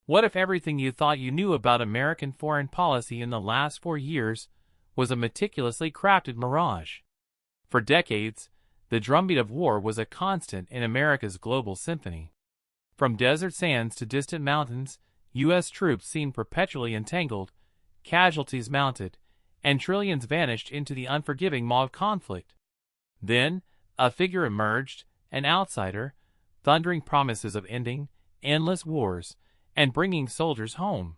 What if everything you thought you knew about American foreign policy in the last 4 years was a meticulously crafted mirage? For decades, the drumbeat of war was a constant in America's global symphony. From desert sands to distant mountains, U.S. troops seemed perpetually entangled, casualties mounted, and trillions vanished into the unforgiving maw of conflict. Then, a figure emerged, an outsider, thundering promises of ending endless wars and bringing soldiers home.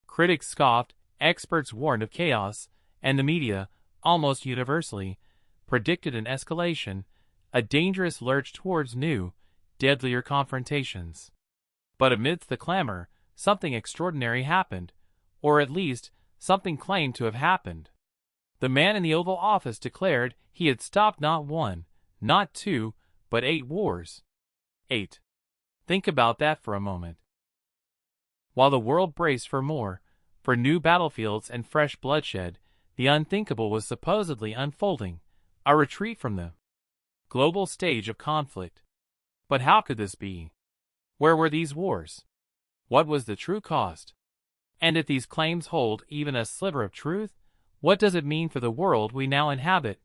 Critics scoffed, experts warned of chaos, and the media, almost universally, predicted an escalation, a dangerous lurch towards new, deadlier confrontations. But amidst the clamor, something extraordinary happened, or at least, something claimed to have happened. The man in the Oval Office declared he had stopped not 1, not 2, but 8 wars. 8. Think about that for a moment. While the world braced for more, for new battlefields and fresh bloodshed, the unthinkable was supposedly unfolding, a retreat from the global stage of conflict. But how could this be? Where were these wars? What was the true cost? And if these claims hold even a sliver of truth, what does it mean for the world we now inhabit?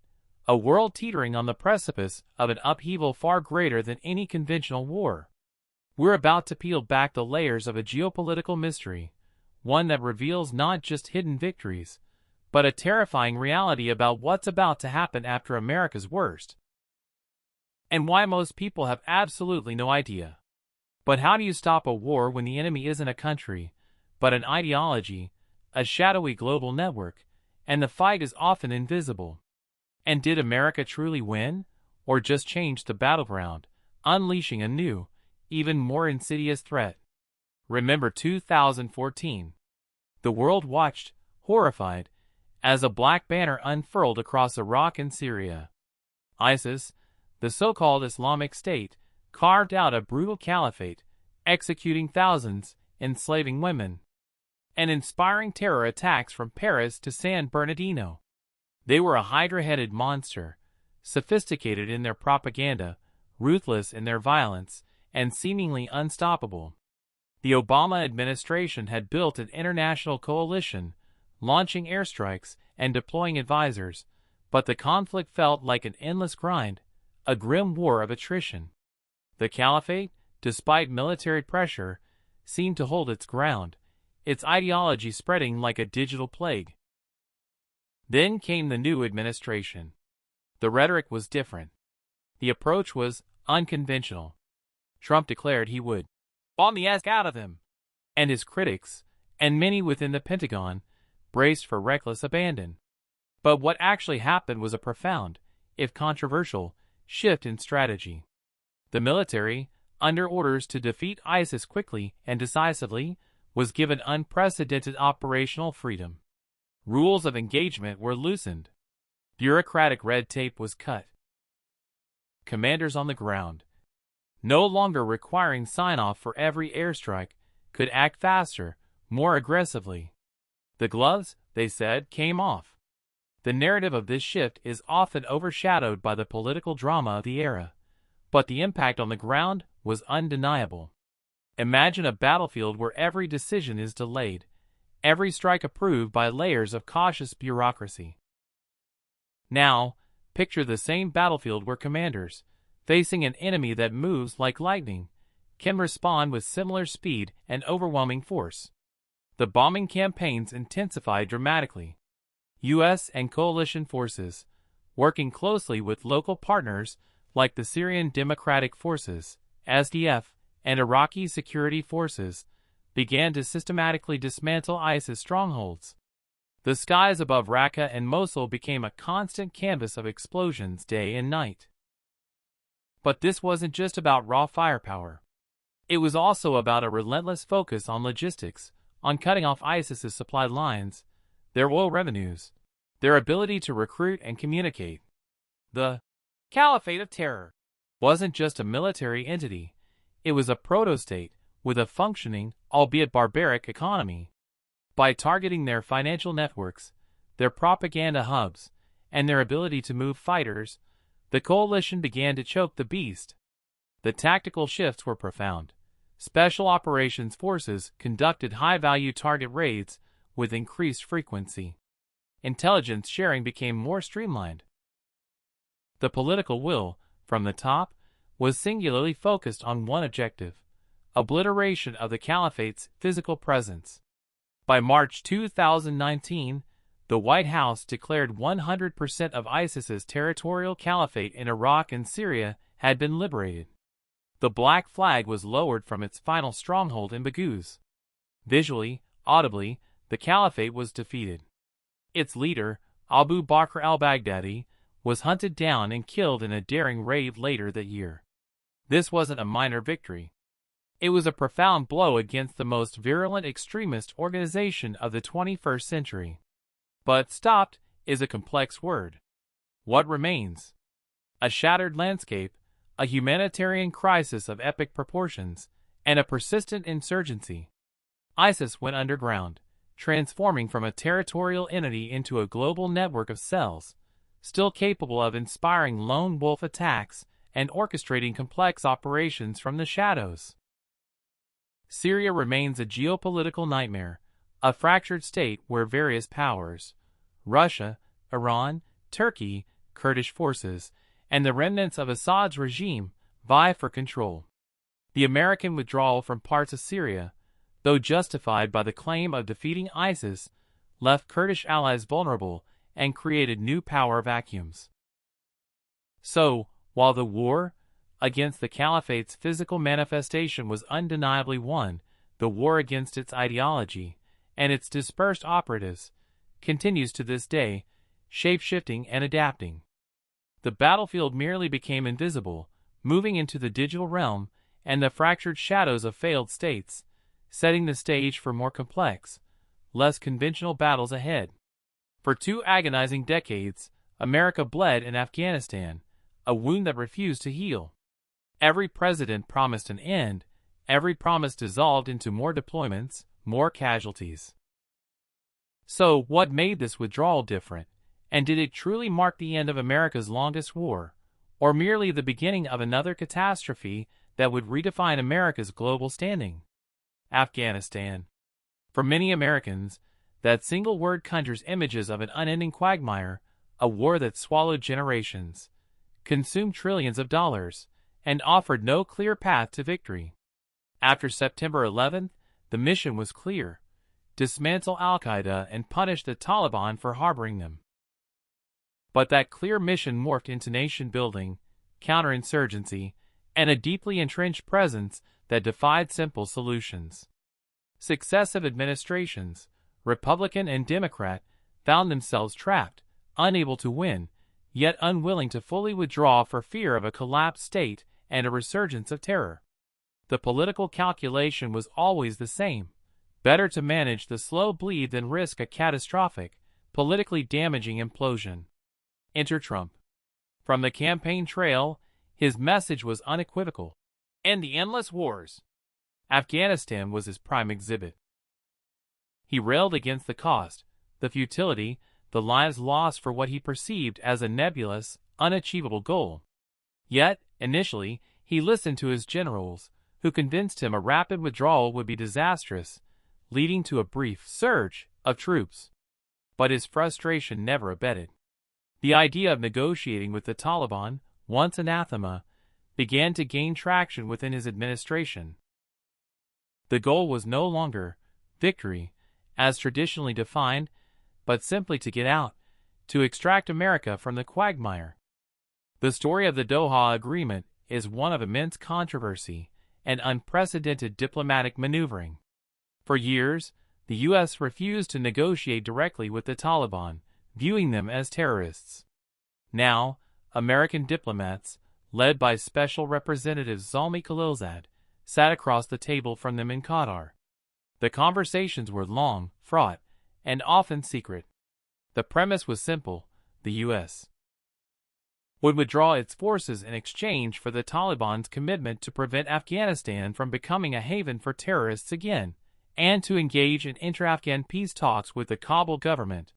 A world teetering on the precipice of an upheaval far greater than any conventional war. We're about to peel back the layers of a geopolitical mystery, one that reveals not just hidden victories, but a terrifying reality about what's about to happen after America's worst. And why most people have absolutely no idea. But how do you stop a war when the enemy isn't a country, but an ideology, a shadowy global network, and the fight is often invisible? And did America truly win, or just change the battleground, unleashing a new, even more insidious threat? Remember 2014. The world watched, horrified, as a black banner unfurled across Iraq and Syria. ISIS, the so-called Islamic State, carved out a brutal caliphate, executing thousands, enslaving women, and inspiring terror attacks from Paris to San Bernardino. They were a hydra-headed monster, sophisticated in their propaganda, ruthless in their violence, and seemingly unstoppable. The Obama administration had built an international coalition, launching airstrikes and deploying advisors, but the conflict felt like an endless grind, a grim war of attrition. The caliphate, despite military pressure, seemed to hold its ground, its ideology spreading like a digital plague. Then came the new administration. The rhetoric was different. The approach was unconventional. Trump declared he would bomb the ass out of them, and his critics, and many within the Pentagon, braced for reckless abandon. But what actually happened was a profound, if controversial, shift in strategy. The military, under orders to defeat ISIS quickly and decisively, was given unprecedented operational freedom. Rules of engagement were loosened. Bureaucratic red tape was cut. Commanders on the ground, no longer requiring sign-off for every airstrike, could act faster, more aggressively. The gloves, they said, came off. The narrative of this shift is often overshadowed by the political drama of the era, but the impact on the ground was undeniable. Imagine a battlefield where every decision is delayed, every strike approved by layers of cautious bureaucracy. Now, picture the same battlefield where commanders, facing an enemy that moves like lightning, can respond with similar speed and overwhelming force. The bombing campaigns intensified dramatically. U.S. and coalition forces, working closely with local partners like the Syrian Democratic Forces, SDF, and Iraqi security forces, began to systematically dismantle ISIS strongholds. The skies above Raqqa and Mosul became a constant canvas of explosions day and night. But this wasn't just about raw firepower. It was also about a relentless focus on logistics, on cutting off ISIS's supply lines, their oil revenues, their ability to recruit and communicate. The Caliphate of Terror wasn't just a military entity, it was a proto-state with a functioning, albeit barbaric, economy. By targeting their financial networks, their propaganda hubs, and their ability to move fighters, the coalition began to choke the beast. The tactical shifts were profound. Special Operations Forces conducted high-value target raids with increased frequency. Intelligence sharing became more streamlined. The political will, from the top, was singularly focused on one objective: obliteration of the caliphate's physical presence. By March 2019, the White House declared 100% of ISIS's territorial caliphate in Iraq and Syria had been liberated. The black flag was lowered from its final stronghold in Baghouz. Visually, audibly, the caliphate was defeated. Its leader, Abu Bakr al-Baghdadi, was hunted down and killed in a daring raid later that year. This wasn't a minor victory. It was a profound blow against the most virulent extremist organization of the 21st century. But stopped is a complex word. What remains? A shattered landscape, a humanitarian crisis of epic proportions, and a persistent insurgency. ISIS went underground, transforming from a territorial entity into a global network of cells, still capable of inspiring lone wolf attacks and orchestrating complex operations from the shadows. Syria remains a geopolitical nightmare, a fractured state where various powers, Russia, Iran, Turkey, Kurdish forces, and the remnants of Assad's regime, vie for control. The American withdrawal from parts of Syria, though justified by the claim of defeating ISIS, left Kurdish allies vulnerable and created new power vacuums. So, while the war against the caliphate's physical manifestation was undeniably won, the war against its ideology and its dispersed operatives continues to this day, shape-shifting and adapting. The battlefield merely became invisible, moving into the digital realm and the fractured shadows of failed states, setting the stage for more complex, less conventional battles ahead. For 2 agonizing decades, America bled in Afghanistan, a wound that refused to heal. Every president promised an end, every promise dissolved into more deployments, more casualties. So, what made this withdrawal different? And did it truly mark the end of America's longest war, or merely the beginning of another catastrophe that would redefine America's global standing? Afghanistan. For many Americans, that single word conjures images of an unending quagmire, a war that swallowed generations, consumed trillions of dollars, and offered no clear path to victory. After September 11th, the mission was clear: dismantle al-Qaeda and punish the Taliban for harboring them. But that clear mission morphed into nation-building, counterinsurgency, and a deeply entrenched presence that defied simple solutions. Successive administrations, Republican and Democrat, found themselves trapped, unable to win, yet unwilling to fully withdraw for fear of a collapsed state and a resurgence of terror. The political calculation was always the same: better to manage the slow bleed than risk a catastrophic, politically damaging implosion. Enter Trump. From the campaign trail, his message was unequivocal: end the endless wars. Afghanistan was his prime exhibit. He railed against the cost, the futility, the lives lost for what he perceived as a nebulous, unachievable goal. Yet, initially, he listened to his generals, who convinced him a rapid withdrawal would be disastrous, leading to a brief surge of troops. But his frustration never abated. The idea of negotiating with the Taliban, once anathema, began to gain traction within his administration. The goal was no longer victory, as traditionally defined, but simply to get out, to extract America from the quagmire. The story of the Doha Agreement is one of immense controversy and unprecedented diplomatic maneuvering. For years, the U.S. refused to negotiate directly with the Taliban, viewing them as terrorists. Now, American diplomats, led by Special Representative Zalmay Khalilzad, sat across the table from them in Qatar. The conversations were long, fraught, and often secret. The premise was simple: the U.S. would withdraw its forces in exchange for the Taliban's commitment to prevent Afghanistan from becoming a haven for terrorists again, and to engage in inter-Afghan peace talks with the Kabul government.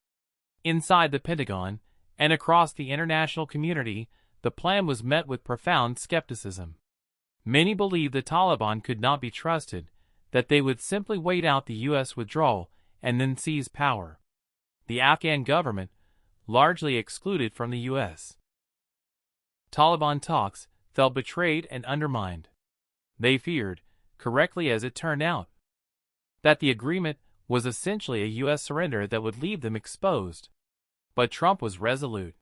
Inside the Pentagon, and across the international community, the plan was met with profound skepticism. Many believed the Taliban could not be trusted, that they would simply wait out the U.S. withdrawal and then seize power. The Afghan government, largely excluded from the U.S. Taliban talks, felt betrayed and undermined. They feared, correctly as it turned out, that the agreement was essentially a U.S. surrender that would leave them exposed. But Trump was resolute.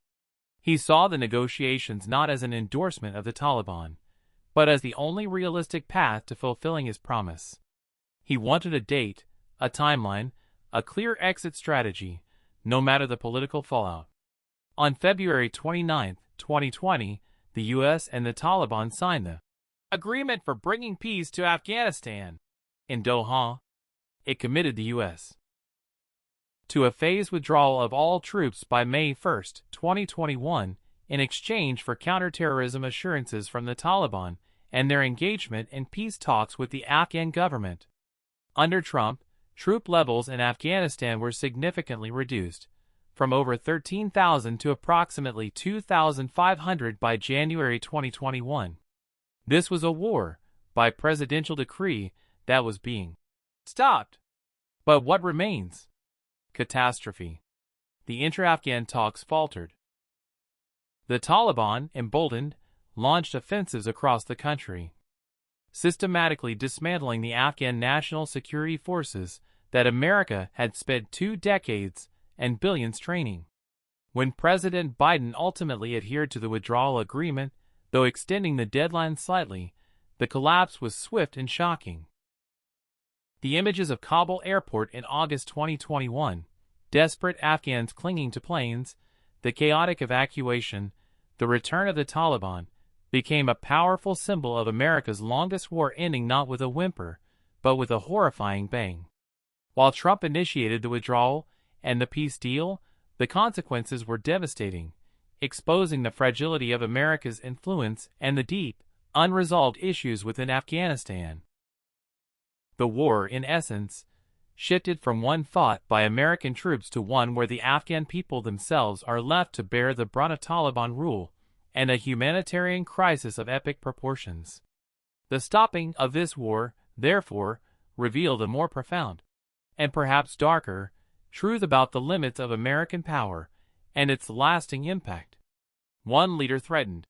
He saw the negotiations not as an endorsement of the Taliban, but as the only realistic path to fulfilling his promise. He wanted a date, a timeline, a clear exit strategy, no matter the political fallout. On February 29, 2020, the U.S. and the Taliban signed the Agreement for Bringing Peace to Afghanistan. In Doha, it committed the U.S. to a phased withdrawal of all troops by May 1, 2021, in exchange for counterterrorism assurances from the Taliban and their engagement in peace talks with the Afghan government. Under Trump, troop levels in Afghanistan were significantly reduced, from over 13,000 to approximately 2,500 by January 2021. This was a war, by presidential decree, that was being stopped. But what remains? Catastrophe. The inter-Afghan talks faltered. The Taliban, emboldened, launched offensives across the country, systematically dismantling the Afghan national security forces that America had spent 2 decades and billions training. When President Biden ultimately adhered to the withdrawal agreement, though extending the deadline slightly, the collapse was swift and shocking. The images of Kabul airport in August 2021, desperate Afghans clinging to planes, the chaotic evacuation, the return of the Taliban, became a powerful symbol of America's longest war ending not with a whimper, but with a horrifying bang. While Trump initiated the withdrawal and the peace deal, the consequences were devastating, exposing the fragility of America's influence and the deep, unresolved issues within Afghanistan. The war, in essence, shifted from one fought by American troops to one where the Afghan people themselves are left to bear the brunt of Taliban rule, and a humanitarian crisis of epic proportions. The stopping of this war, therefore, revealed a more profound, and perhaps darker, truth about the limits of American power and its lasting impact. One leader threatened,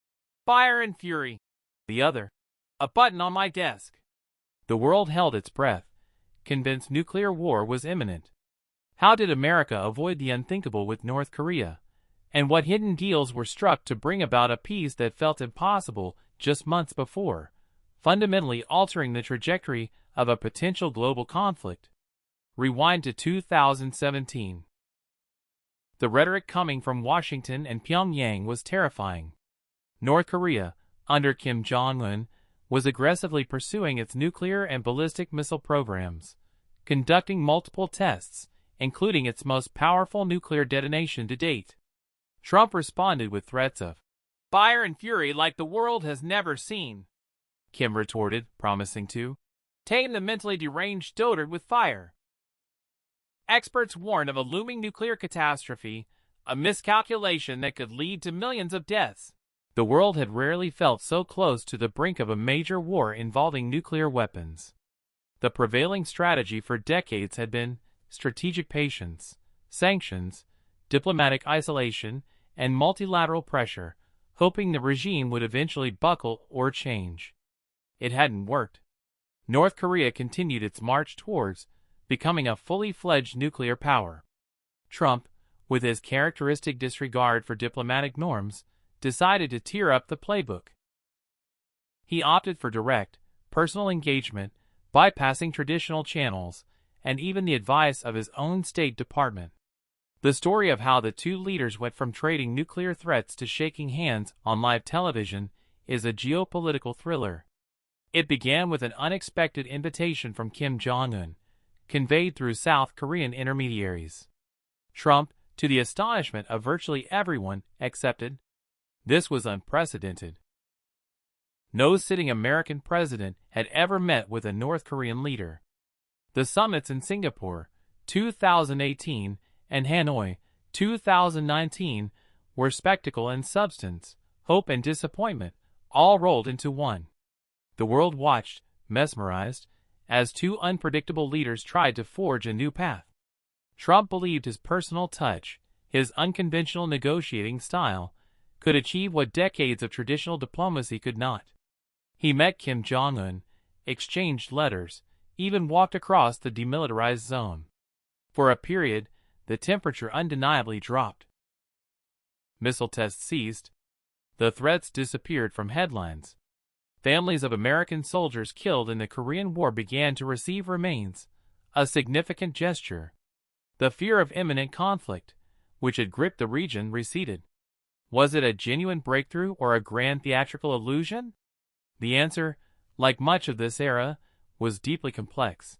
"Fire and fury." The other, "A button on my desk." The world held its breath, convinced nuclear war was imminent. How did America avoid the unthinkable with North Korea? And what hidden deals were struck to bring about a peace that felt impossible just months before, fundamentally altering the trajectory of a potential global conflict? Rewind to 2017. The rhetoric coming from Washington and Pyongyang was terrifying. North Korea, under Kim Jong-un, was aggressively pursuing its nuclear and ballistic missile programs, conducting multiple tests, including its most powerful nuclear detonation to date. Trump responded with threats of fire and fury like the world has never seen. Kim retorted, promising to tame the mentally deranged dotard with fire. Experts warned of a looming nuclear catastrophe, a miscalculation that could lead to millions of deaths. The world had rarely felt so close to the brink of a major war involving nuclear weapons. The prevailing strategy for decades had been strategic patience, sanctions, diplomatic isolation, and multilateral pressure, hoping the regime would eventually buckle or change. It hadn't worked. North Korea continued its march towards becoming a fully fledged nuclear power. Trump, with his characteristic disregard for diplomatic norms, decided to tear up the playbook. He opted for direct, personal engagement, bypassing traditional channels, and even the advice of his own State Department. The story of how the two leaders went from trading nuclear threats to shaking hands on live television is a geopolitical thriller. It began with an unexpected invitation from Kim Jong-un, conveyed through South Korean intermediaries. Trump, to the astonishment of virtually everyone, accepted. This was unprecedented. No sitting American president had ever met with a North Korean leader. The summits in Singapore, 2018, and Hanoi, 2019, were spectacle and substance, hope and disappointment, all rolled into one. The world watched, mesmerized, as two unpredictable leaders tried to forge a new path. Trump believed his personal touch, his unconventional negotiating style, could achieve what decades of traditional diplomacy could not. He met Kim Jong-un, exchanged letters, even walked across the demilitarized zone. For a period, the temperature undeniably dropped. Missile tests ceased. The threats disappeared from headlines. Families of American soldiers killed in the Korean War began to receive remains, a significant gesture. The fear of imminent conflict, which had gripped the region, receded. Was it a genuine breakthrough or a grand theatrical illusion? The answer, like much of this era, was deeply complex.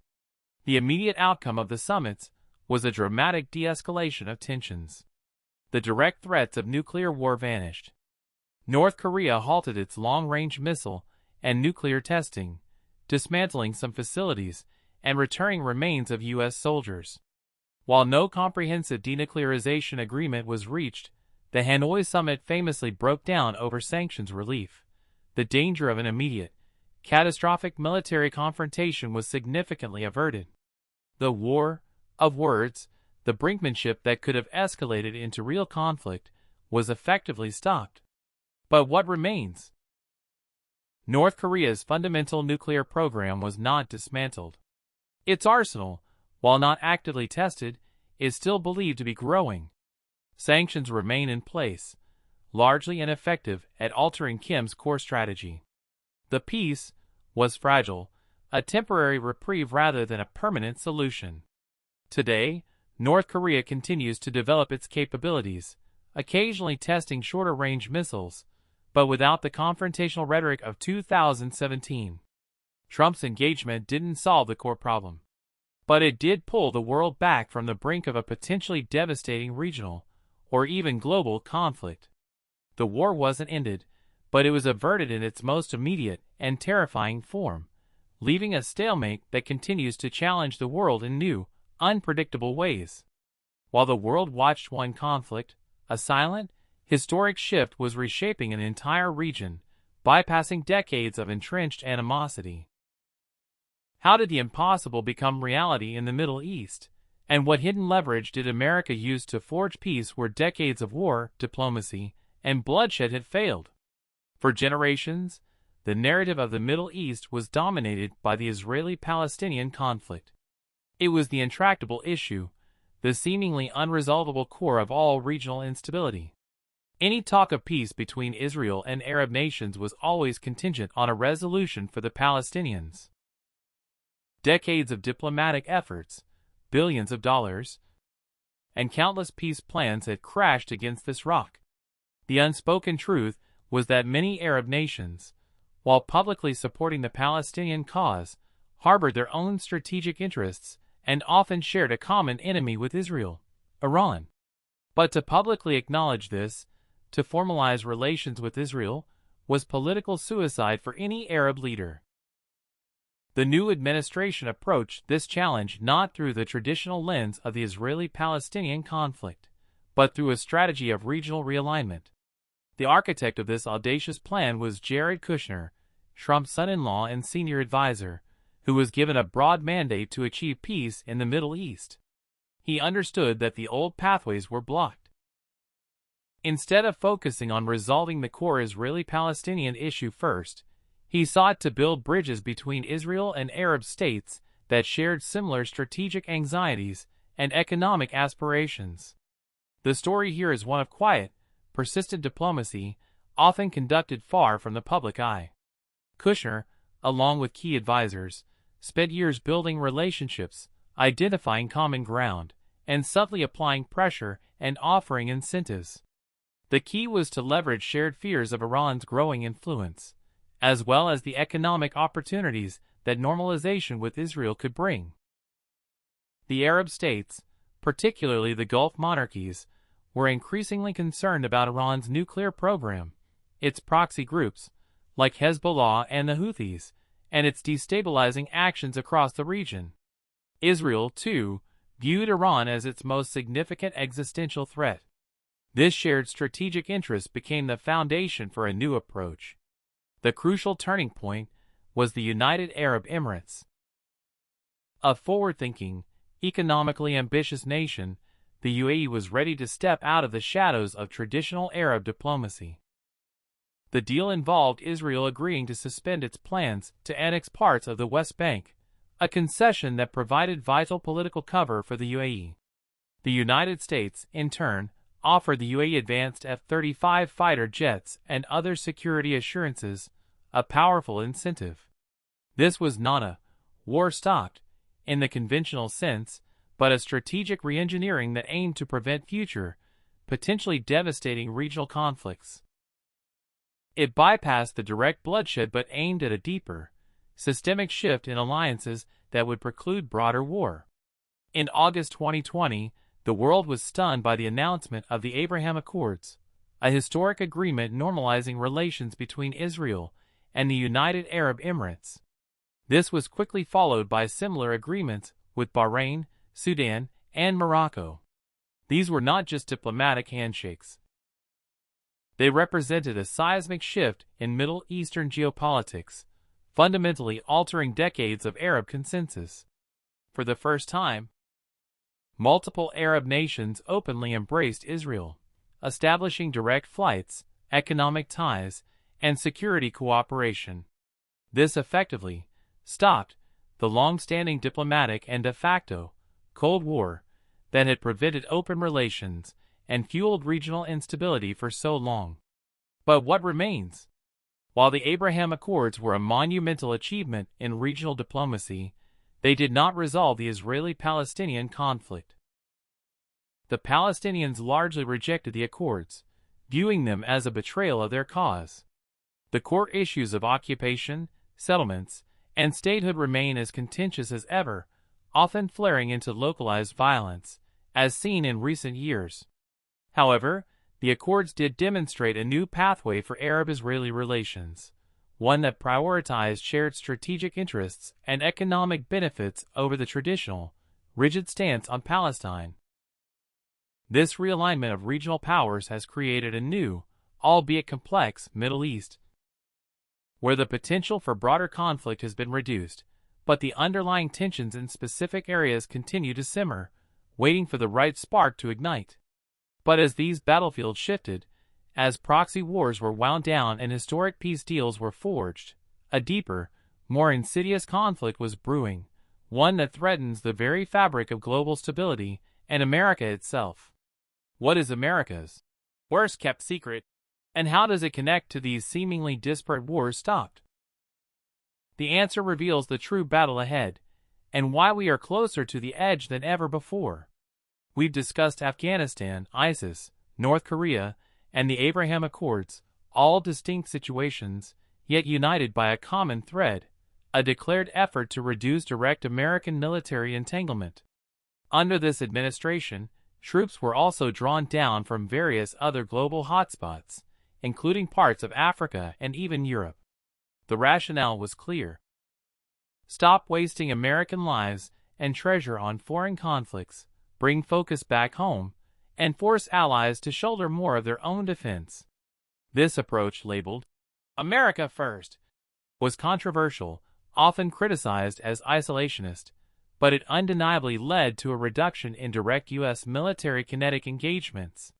The immediate outcome of the summits was a dramatic de-escalation of tensions. The direct threats of nuclear war vanished. North Korea halted its long-range missile and nuclear testing, dismantling some facilities and returning remains of U.S. soldiers. While no comprehensive denuclearization agreement was reached, the Hanoi summit famously broke down over sanctions relief. The danger of an immediate, catastrophic military confrontation was significantly averted. The war of words, the brinkmanship that could have escalated into real conflict, was effectively stopped. But what remains? North Korea's fundamental nuclear program was not dismantled. Its arsenal, while not actively tested, is still believed to be growing. Sanctions remain in place, largely ineffective at altering Kim's core strategy. The peace was fragile, a temporary reprieve rather than a permanent solution. Today, North Korea continues to develop its capabilities, occasionally testing shorter-range missiles, but without the confrontational rhetoric of 2017. Trump's engagement didn't solve the core problem, but it did pull the world back from the brink of a potentially devastating regional, or even global conflict. The war wasn't ended, but it was averted in its most immediate and terrifying form, leaving a stalemate that continues to challenge the world in new, unpredictable ways. While the world watched one conflict, a silent, historic shift was reshaping an entire region, bypassing decades of entrenched animosity. How did the impossible become reality in the Middle East? And what hidden leverage did America use to forge peace where decades of war, diplomacy, and bloodshed had failed? For generations, the narrative of the Middle East was dominated by the Israeli-Palestinian conflict. It was the intractable issue, the seemingly unresolvable core of all regional instability. Any talk of peace between Israel and Arab nations was always contingent on a resolution for the Palestinians. Decades of diplomatic efforts, billions of dollars, and countless peace plans had crashed against this rock. The unspoken truth was that many Arab nations, while publicly supporting the Palestinian cause, harbored their own strategic interests and often shared a common enemy with Israel, Iran. But to publicly acknowledge this, to formalize relations with Israel, was political suicide for any Arab leader. The new administration approached this challenge not through the traditional lens of the Israeli-Palestinian conflict, but through a strategy of regional realignment. The architect of this audacious plan was Jared Kushner, Trump's son-in-law and senior advisor, who was given a broad mandate to achieve peace in the Middle East. He understood that the old pathways were blocked. Instead of focusing on resolving the core Israeli-Palestinian issue first, he sought to build bridges between Israel and Arab states that shared similar strategic anxieties and economic aspirations. The story here is one of quiet, persistent diplomacy, often conducted far from the public eye. Kushner, along with key advisors, spent years building relationships, identifying common ground, and subtly applying pressure and offering incentives. The key was to leverage shared fears of Iran's growing influence, as well as the economic opportunities that normalization with Israel could bring. The Arab states, particularly the Gulf monarchies, were increasingly concerned about Iran's nuclear program, its proxy groups, like Hezbollah and the Houthis, and its destabilizing actions across the region. Israel, too, viewed Iran as its most significant existential threat. This shared strategic interest became the foundation for a new approach. The crucial turning point was the United Arab Emirates. A forward-thinking, economically ambitious nation, the UAE was ready to step out of the shadows of traditional Arab diplomacy. The deal involved Israel agreeing to suspend its plans to annex parts of the West Bank, a concession that provided vital political cover for the UAE. The United States, in turn, offered the UAE advanced F-35 fighter jets and other security assurances, a powerful incentive. This was not a war stopped, in the conventional sense, but a strategic re-engineering that aimed to prevent future, potentially devastating regional conflicts. It bypassed the direct bloodshed but aimed at a deeper, systemic shift in alliances that would preclude broader war. In August 2020, the world was stunned by the announcement of the Abraham Accords, a historic agreement normalizing relations between Israel and the United Arab Emirates. This was quickly followed by similar agreements with Bahrain, Sudan, and Morocco. These were not just diplomatic handshakes. They represented a seismic shift in Middle Eastern geopolitics, fundamentally altering decades of Arab consensus. For the first time, multiple Arab nations openly embraced Israel, establishing direct flights, economic ties, and security cooperation. This effectively stopped the long-standing diplomatic and de facto Cold War that had prevented open relations and fueled regional instability for so long. But what remains? While the Abraham Accords were a monumental achievement in regional diplomacy, they did not resolve the Israeli-Palestinian conflict. The Palestinians largely rejected the accords, viewing them as a betrayal of their cause. The core issues of occupation, settlements, and statehood remain as contentious as ever, often flaring into localized violence, as seen in recent years. However, the accords did demonstrate a new pathway for Arab-Israeli relations, one that prioritized shared strategic interests and economic benefits over the traditional, rigid stance on Palestine. This realignment of regional powers has created a new, albeit complex, Middle East, where the potential for broader conflict has been reduced, but the underlying tensions in specific areas continue to simmer, waiting for the right spark to ignite. But as these battlefields shifted, as proxy wars were wound down and historic peace deals were forged, a deeper, more insidious conflict was brewing, one that threatens the very fabric of global stability and America itself. What is America's worst-kept secret, and how does it connect to these seemingly disparate wars stopped? The answer reveals the true battle ahead, and why we are closer to the edge than ever before. We've discussed Afghanistan, ISIS, North Korea, and the Abraham Accords, all distinct situations, yet united by a common thread, a declared effort to reduce direct American military entanglement. Under this administration, troops were also drawn down from various other global hotspots, including parts of Africa and even Europe. The rationale was clear. Stop wasting American lives and treasure on foreign conflicts, bring focus back home, and force allies to shoulder more of their own defense. This approach, labeled America First, was controversial, often criticized as isolationist, but it undeniably led to a reduction in direct U.S. military kinetic engagements.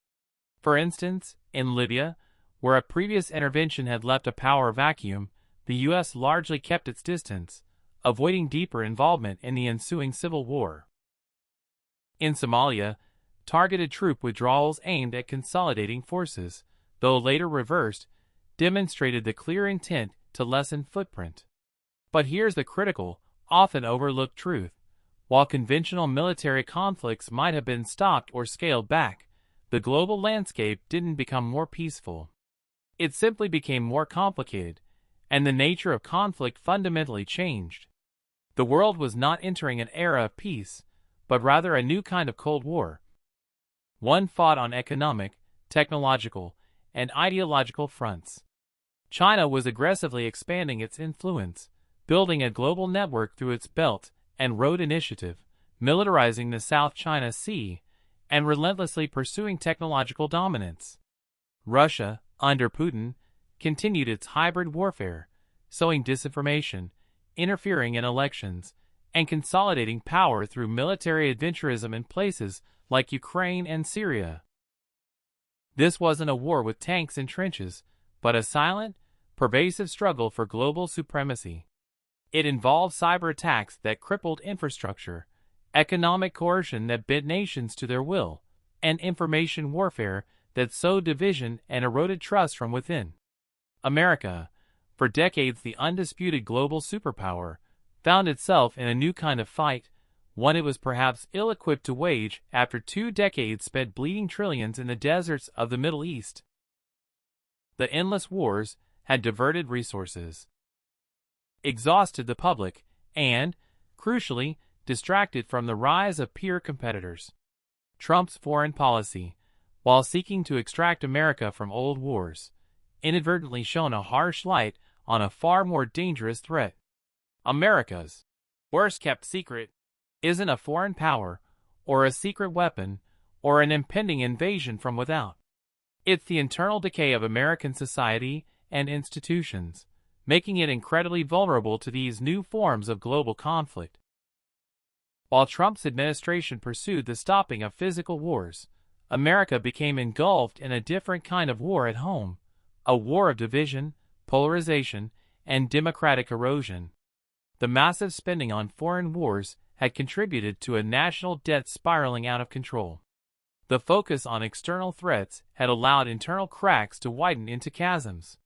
For instance, in Libya, where a previous intervention had left a power vacuum, the U.S. largely kept its distance, avoiding deeper involvement in the ensuing civil war. In Somalia, targeted troop withdrawals aimed at consolidating forces, though later reversed, demonstrated the clear intent to lessen footprint. But here's the critical, often overlooked truth. While conventional military conflicts might have been stopped or scaled back, the global landscape didn't become more peaceful. It simply became more complicated, and the nature of conflict fundamentally changed. The world was not entering an era of peace, but rather a new kind of Cold War. One fought on economic, technological, and ideological fronts. China was aggressively expanding its influence, building a global network through its Belt and Road Initiative, militarizing the South China Sea, and relentlessly pursuing technological dominance. Russia, under Putin, continued its hybrid warfare, sowing disinformation, interfering in elections, and consolidating power through military adventurism in places like Ukraine and Syria. This wasn't a war with tanks and trenches, but a silent, pervasive struggle for global supremacy. It involved cyber attacks that crippled infrastructure, economic coercion that bent nations to their will, and information warfare that sowed division and eroded trust from within. America, for decades the undisputed global superpower, found itself in a new kind of fight, one it was perhaps ill-equipped to wage after 2 decades spent bleeding trillions in the deserts of the Middle East. The endless wars had diverted resources, exhausted the public, and, crucially, distracted from the rise of peer competitors. Trump's foreign policy, while seeking to extract America from old wars, inadvertently shone a harsh light on a far more dangerous threat. America's worst-kept secret isn't a foreign power, or a secret weapon, or an impending invasion from without. It's the internal decay of American society and institutions, making it incredibly vulnerable to these new forms of global conflict. While Trump's administration pursued the stopping of physical wars, America became engulfed in a different kind of war at home, a war of division, polarization, and democratic erosion. The massive spending on foreign wars had contributed to a national debt spiraling out of control. The focus on external threats had allowed internal cracks to widen into chasms.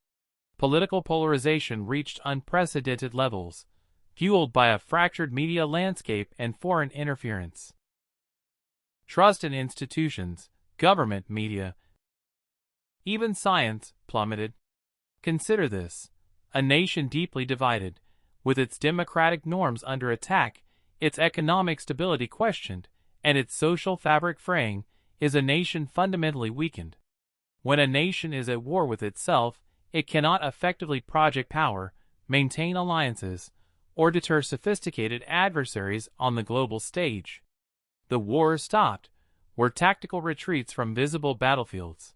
Political polarization reached unprecedented levels, fueled by a fractured media landscape and foreign interference. Trust in institutions, government, media, even science, plummeted. Consider this: a nation deeply divided, with its democratic norms under attack, its economic stability questioned, and its social fabric fraying, is a nation fundamentally weakened. When a nation is at war with itself, it cannot effectively project power, maintain alliances, or deter sophisticated adversaries on the global stage. The wars stopped, were tactical retreats from visible battlefields.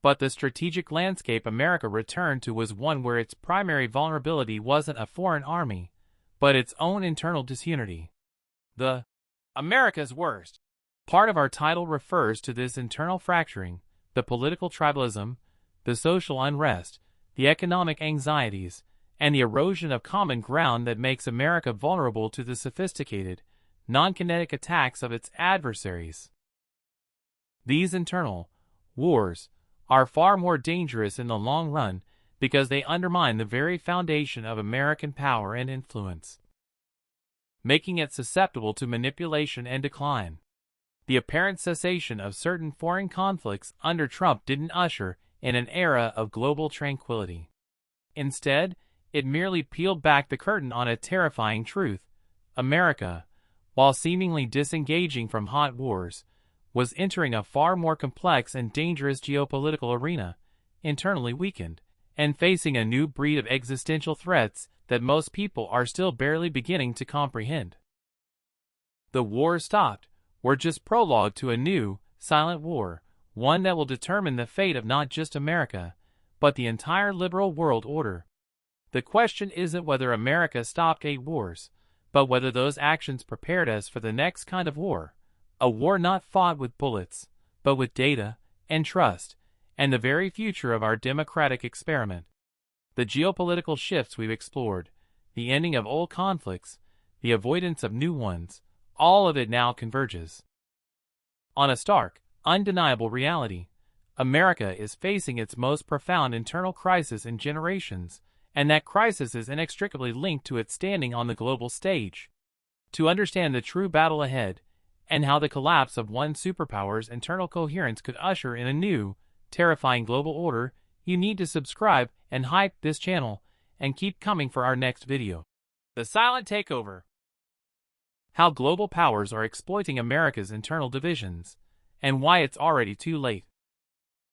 But the strategic landscape America returned to was one where its primary vulnerability wasn't a foreign army, but its own internal disunity. The America's worst part of our title refers to this internal fracturing, the political tribalism, the social unrest, the economic anxieties, and the erosion of common ground that makes America vulnerable to the sophisticated, non-kinetic attacks of its adversaries. These internal wars are far more dangerous in the long run because they undermine the very foundation of American power and influence, making it susceptible to manipulation and decline. The apparent cessation of certain foreign conflicts under Trump didn't usher in an era of global tranquility. Instead, it merely peeled back the curtain on a terrifying truth: America, while seemingly disengaging from hot wars, was entering a far more complex and dangerous geopolitical arena, internally weakened, and facing a new breed of existential threats that most people are still barely beginning to comprehend. The wars stopped were just prologue to a new, silent war, one that will determine the fate of not just America, but the entire liberal world order. The question isn't whether America stopped 8 wars, but whether those actions prepared us for the next kind of war, a war not fought with bullets, but with data and trust, and the very future of our democratic experiment. The geopolitical shifts we've explored, the ending of old conflicts, the avoidance of new ones, all of it now converges on a stark, undeniable reality. America is facing its most profound internal crisis in generations, and that crisis is inextricably linked to its standing on the global stage. To understand the true battle ahead, and how the collapse of one superpower's internal coherence could usher in a new, terrifying global order, you need to subscribe and hype this channel, and keep coming for our next video. The Silent Takeover: How global powers are exploiting America's internal divisions, and why it's already too late.